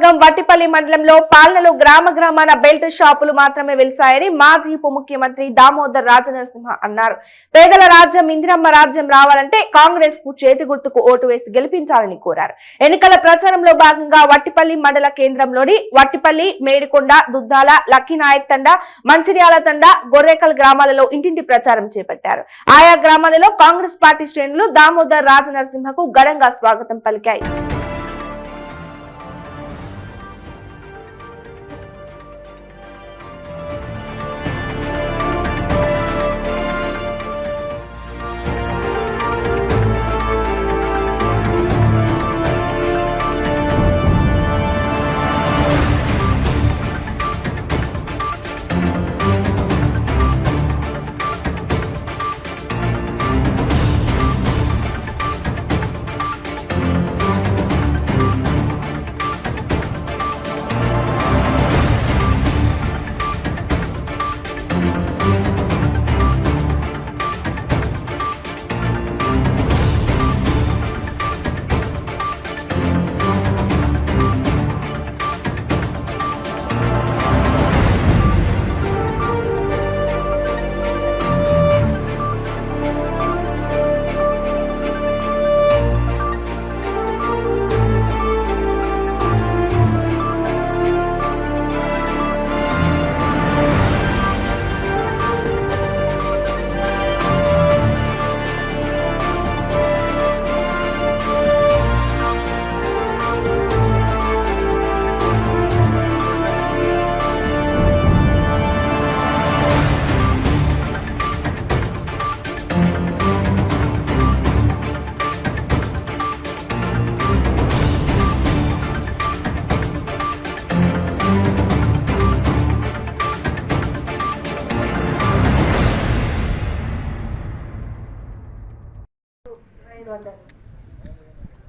నియోజకవర్గం వట్టిపల్లి మండలంలో పాలనలో గ్రామాన బెల్ట్ షాపులు మాత్రమే వెలిసాయని మాజీ ఉప ముఖ్యమంత్రి దామోదర్ రాజనరసింహ అన్నారు. పేదల రాజ్యం ఇందిరమ్మ రాజ్యం రావాలంటే కాంగ్రెస్ కు చేతి గుర్తుకు ఓటు వేసి గెలిపించాలని కోరారు. ఎన్నికల ప్రచారంలో భాగంగా వట్టిపల్లి మండల కేంద్రంలోని వట్టిపల్లి, మేడికొండ, దుద్దాల, లక్కినాయక్ తండ, మంచిర్యాల తండ, గొర్రెకల్ గ్రామాలలో ఇంటింటి ప్రచారం చేపట్టారు. ఆయా గ్రామాలలో కాంగ్రెస్ పార్టీ శ్రేణులు దామోదర్ రాజనరసింహకు ఘనంగా స్వాగతం పలికాయి.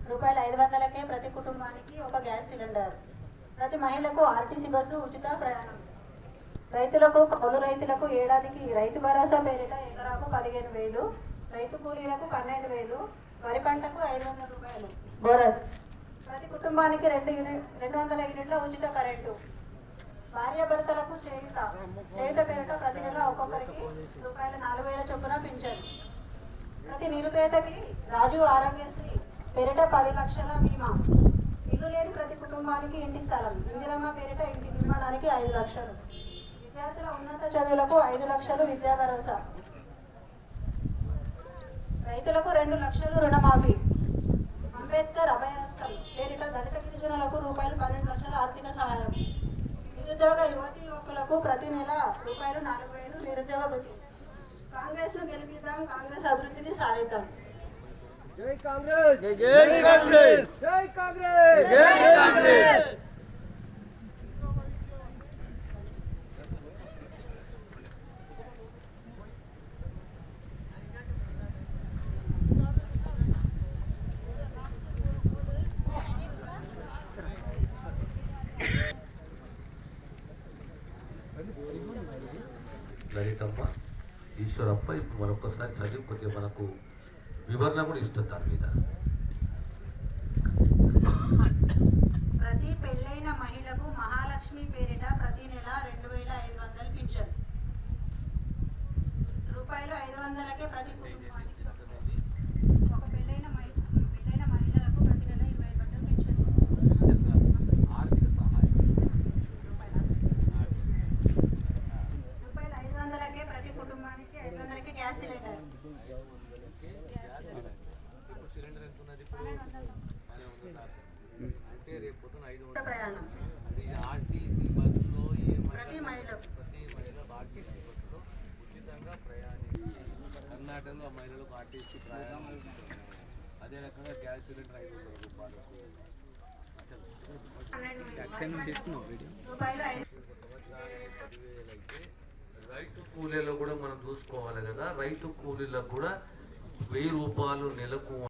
రూపాయలు 500కే ప్రతి కుటుంబానికి ఒక గ్యాస్ సిలిండర్. ప్రతి మహిళకు ఆర్టీసీ బస్సు ఉచిత ప్రయాణం. రైతులకు, కౌలు రైతులకు ఏడాదికి రైతు భరోసా పేరిట ఎకరాకు 15,000, రైతు కూలీలకు 12,000, వరి పంటకు 500 రూపాయలు బోనస్. ప్రతి కుటుంబానికి 200 యూనిట్ల ఉచిత కరెంటు. భార్యాభర్తలకు చేయుత పేరిట ప్రతి నెల ఒక్కొక్కరికి రూపాయలు 4,000 చొప్పున పింఛను. ప్రతి నిరుపేదకి రాజు ఆరోగ్యశ్రీ పేరిట 10 లక్షల బీమా. ఇల్లు లేని ప్రతి కుటుంబానికి ఇంటి స్థలం. ఇందిరమ్మ పేరిట ఇంటి నిర్మాణానికి 5 లక్షలు. విద్యార్థుల ఉన్నత చదువులకు 5 లక్షలు విద్యా భరోసా. రైతులకు 2 లక్షలు రుణమాఫీ. అంబేద్కర్ అభయహస్తం పేరిట దళిత గిరిజనులకు రూపాయలు 12 లక్షల ఆర్థిక సహాయం. నిరుద్యోగ యువతీ యువకులకు ప్రతి నెల రూపాయలు 4,000 నిరుద్యోగ భృతి. కాంగ్రెస్ ను గెలిపిద్దాం, కాంగ్రెస్ అభివృద్ధిని సాధిద్దాం. జై కాంగ్రెస్, జై కాంగ్రెస్, జై కాంగ్రెస్, జై కాంగ్రెస్. లలితమ్మ, ఈశ్వరప్ప ఇప్పుడు మరొకసారి చదివి కొద్దిగా మనకు వివరణ కూడా ఇస్తుంది దాని మీద. ప్రతి పెళ్ళైన మహిళకు మహాలక్ష్మి పేరిట ప్రతి నెల 2,500 పింఛన్. రూపాయలు 500కే ప్రతి కుటుంబానికి ఒక పెళ్ళైన మహిళలకు ప్రతి నెల 25,000 పింఛన్ ఆర్థిక సహాయం. రూపాయలు 500కే ప్రతి కుటుంబానికి 500కే గ్యాస్ సిలిండర్. అంటే రేపు పొద్దున 500 ప్రయాణం. ఆర్టీసీ బస్సులో ప్రతి మహిళకు ఆర్టీసీ బస్సులో ఉచితంగా ప్రయాణించి కర్ణాటకలో మహిళలకు ఆర్టీసీ ప్రయాణం. అదే రకంగా గ్యాస్ సిలిండర్ 500 రూపాయలు. అయితే రైతు కూలీలో కూడా మనం చూసుకోవాలి కదా. రైతు కూలీలకు కూడా 1000 రూపాయలు నెలకు